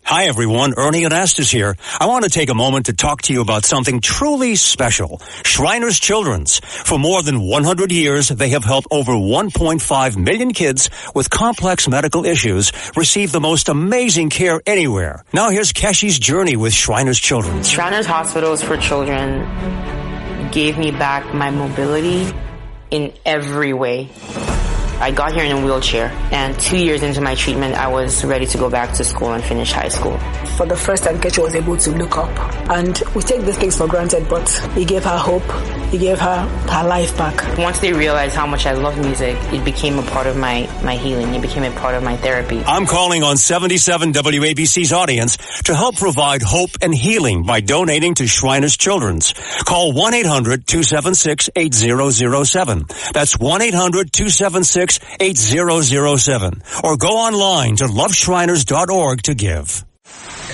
Hi, everyone. Ernie Anastas here. I want to take a moment to talk to you about something truly special. Shriners Children's. For more than 100 years, they have helped over 1.5 million kids with complex medical issues receive the most amazing care anywhere. Now here's Keshi's journey with Shriners Children's. Shriners Hospitals for Children gave me back my mobility in every way. I got here in a wheelchair, and 2 years into my treatment, I was ready to go back to school and finish high school. For the first time, Kechi was able to look up. And we take these things for granted, but he gave her hope. He gave her life back. Once they realized how much I love music, it became a part of my healing. It became a part of my therapy. I'm calling on 77 WABC's audience to help provide hope and healing by donating to Shriners Children's. Call 1-800-276-8007. That's 1-800-276-8007. Or go online to loveshriners.org to give.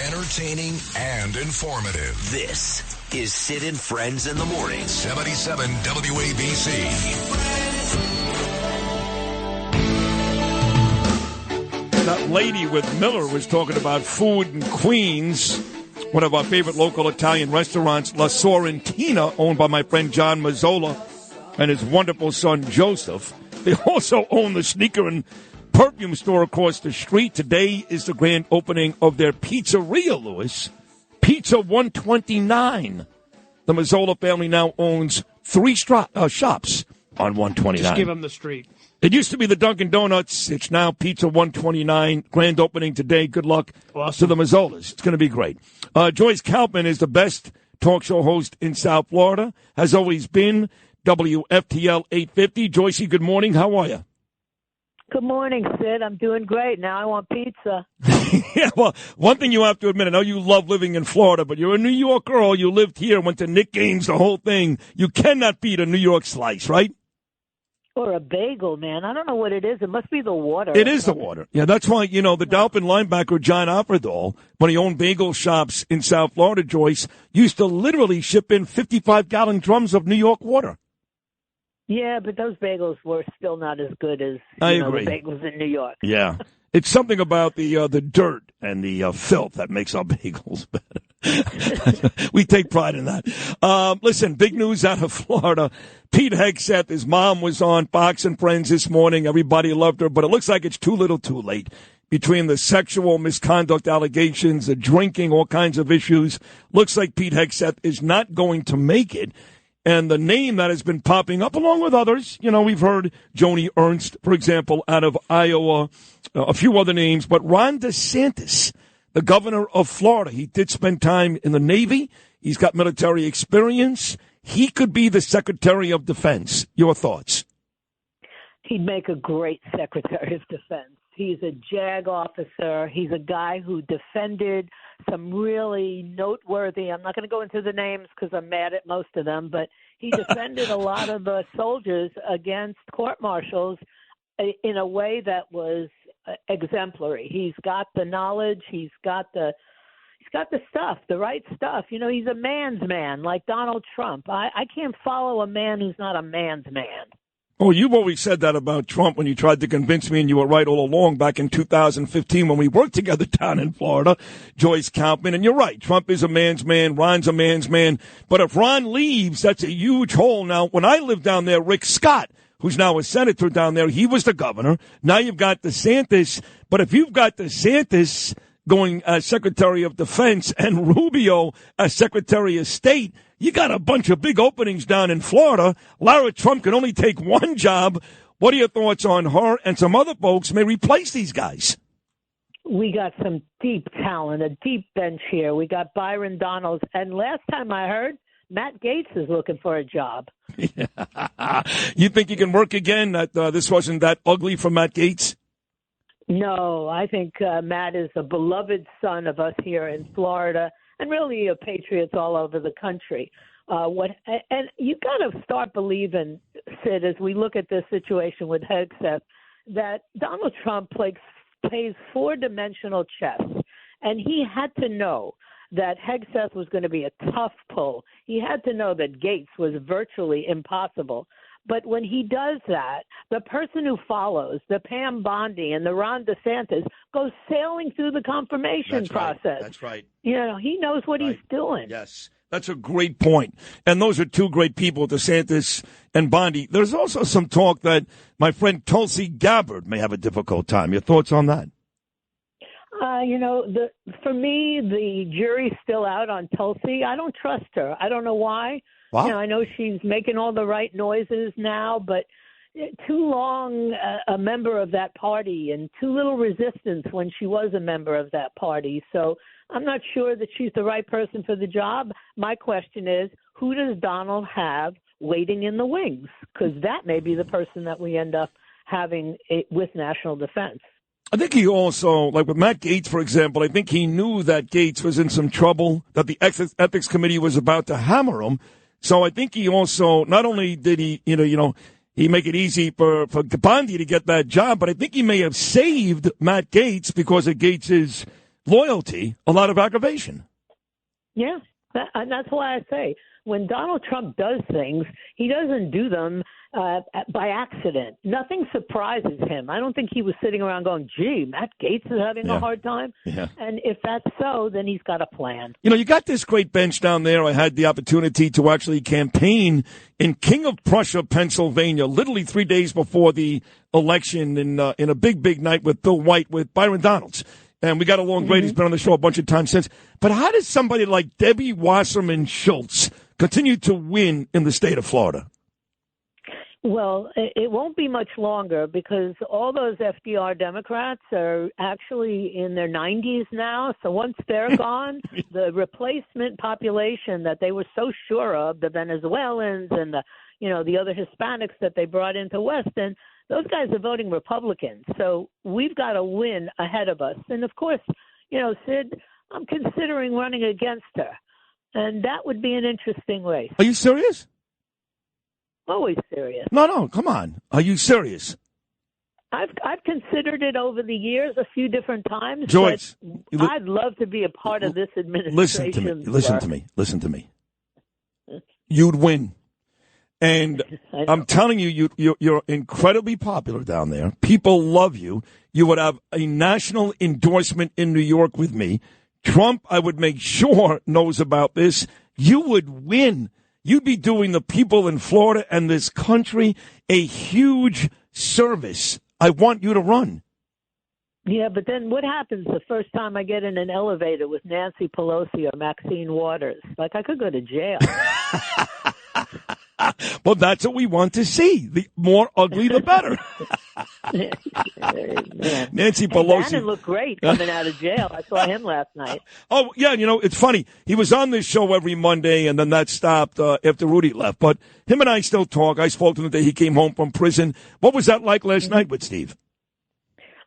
Entertaining and informative. This is Sid and Friends in the Morning. 77 WABC. That lady with Miller was talking about food in Queens. One of our favorite local Italian restaurants, La Sorrentina, owned by my friend John Mazzola and his wonderful son Joseph. They also own the sneaker and perfume store across the street. Today is the grand opening of their pizzeria, Louis. Pizza 129. The Mazzola family now owns three shops on 129. Just give them the street. It used to be the Dunkin' Donuts. It's now Pizza 129. Grand opening today. Good luck to the Mazzolas. It's going to be great. Joyce Kaufman is the best talk show host in South Florida. Has always been. WFTL 850. Joycey, good morning. How are you? Good morning, Sid. I'm doing great. Now I want pizza. Yeah, well, one thing you have to admit, I know you love living in Florida, but you're a New York girl. You lived here, went to Knick games, the whole thing. You cannot beat a New York slice, right? Or a bagel, man. I don't know what it is. It must be the water. It is the water. Yeah, that's why, the Dolphin linebacker, John Offerdahl, when he owned bagel shops in South Florida, Joyce, used to literally ship in 55-gallon drums of New York water. Yeah, but those bagels were still not as good as I agree. The bagels in New York. Yeah. It's something about the dirt and the filth that makes our bagels better. We take pride in that. Listen, big news out of Florida. Pete Hegseth, his mom was on Fox and Friends this morning. Everybody loved her, but it looks like it's too little too late. Between the sexual misconduct allegations, the drinking, all kinds of issues, looks like Pete Hegseth is not going to make it. And the name that has been popping up, along with others, we've heard Joni Ernst, for example, out of Iowa, a few other names, but Ron DeSantis, the governor of Florida, he did spend time in the Navy. He's got military experience. He could be the Secretary of Defense. Your thoughts? He'd make a great Secretary of Defense. He's a JAG officer. He's a guy who defended some really noteworthy, I'm not going to go into the names because I'm mad at most of them, but he defended a lot of the soldiers against court-martials in a way that was exemplary. He's got the knowledge. He's got the stuff, the right stuff. He's a man's man like Donald Trump. I can't follow a man who's not a man's man. Oh, you've always said that about Trump when you tried to convince me, and you were right all along back in 2015 when we worked together down in Florida, Joyce Kaufman. And you're right, Trump is a man's man, Ron's a man's man. But if Ron leaves, that's a huge hole. Now, when I lived down there, Rick Scott, who's now a senator down there, he was the governor. Now you've got DeSantis. But if you've got DeSantis going as Secretary of Defense and Rubio as Secretary of State, you got a bunch of big openings down in Florida. Lara Trump can only take one job. What are your thoughts on her and some other folks may replace these guys? We got some deep talent, a deep bench here. We got Byron Donalds. And last time I heard, Matt Gaetz is looking for a job. Yeah. You think he can work again? That this wasn't that ugly for Matt Gaetz? No, I think Matt is a beloved son of us here in Florida and really of patriots all over the country. And you got to start believing, Sid, as we look at this situation with Hegseth, that Donald Trump plays four-dimensional chess, and he had to know that Hegseth was going to be a tough pull. He had to know that Gaetz was virtually impossible. But when he does that, the person who follows, the Pam Bondi and the Ron DeSantis, goes sailing through the confirmation process. That's right. You know, he knows what he's doing. Yes. That's a great point. And those are two great people, DeSantis and Bondi. There's also some talk that my friend Tulsi Gabbard may have a difficult time. Your thoughts on that? You know, for me, the jury's still out on Tulsi. I don't trust her. I don't know why. Wow. You know, I know she's making all the right noises now, but too long a member of that party and too little resistance when she was a member of that party. So I'm not sure that she's the right person for the job. My question is, who does Donald have waiting in the wings? Because that may be the person that we end up having with national defense. I think he also, like with Matt Gaetz, for example, I think he knew that Gaetz was in some trouble, that the ethics committee was about to hammer him. So I think he also, not only did he, he make it easy for Bondi to get that job, but I think he may have saved Matt Gaetz because of Gaetz's loyalty, a lot of aggravation. Yeah, that's why I say when Donald Trump does things, he doesn't do them by accident. Nothing surprises him. I don't think he was sitting around going, gee, Matt Gaetz is having a hard time. Yeah. And if that's so, then he's got a plan. You know, you got this great bench down there. I had the opportunity to actually campaign in King of Prussia, Pennsylvania, literally 3 days before the election in a big night with Bill White, with Byron Donalds. And we got along great. He's been on the show a bunch of times since. But how does somebody like Debbie Wasserman Schultz continue to win in the state of Florida? Well, it won't be much longer because all those FDR Democrats are actually in their 90s now. So once they're gone, the replacement population that they were so sure of, the Venezuelans and the other Hispanics that they brought into Weston, those guys are voting Republican. So we've got a win ahead of us. And of course, Sid, I'm considering running against her. And that would be an interesting race. Are you serious? Always serious. No, come on. Are you serious? I've considered it over the years a few different times. Joyce, I'd love to be a part of this administration. Listen to me. You'd win. And I'm telling you, you're incredibly popular down there. People love you. You would have a national endorsement in New York with me. Trump, I would make sure, knows about this. You would win. You'd be doing the people in Florida and this country a huge service. I want you to run. Yeah, but then what happens the first time I get in an elevator with Nancy Pelosi or Maxine Waters? Like, I could go to jail. Well, that's what we want to see. The more ugly, the better. Nancy Pelosi. Bannon looked great coming out of jail. I saw him last night. Oh, yeah, it's funny. He was on this show every Monday, and then that stopped after Rudy left. But him and I still talk. I spoke to him the day he came home from prison. What was that like last night with Steve?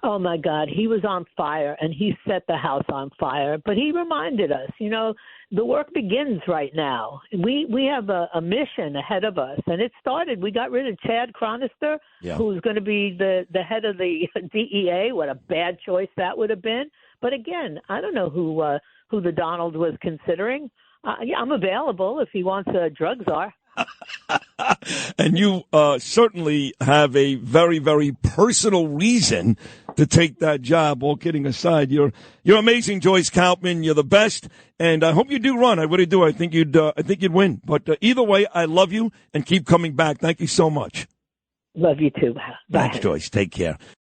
Oh, my God. He was on fire, and he set the house on fire. But he reminded us, the work begins right now. We have a mission ahead of us, and it started. We got rid of Chad Chronister, who's going to be the head of the DEA. What a bad choice that would have been. But again, I don't know who the Donald was considering. I'm available if he wants a drug czar. And you certainly have a very, very personal reason to take that job. All kidding aside, you're amazing, Joyce Kaufman. You're the best, and I hope you do run. I really do. I think you'd win. But either way, I love you, and keep coming back. Thank you so much. Love you too. Bye. Thanks, Joyce. Take care.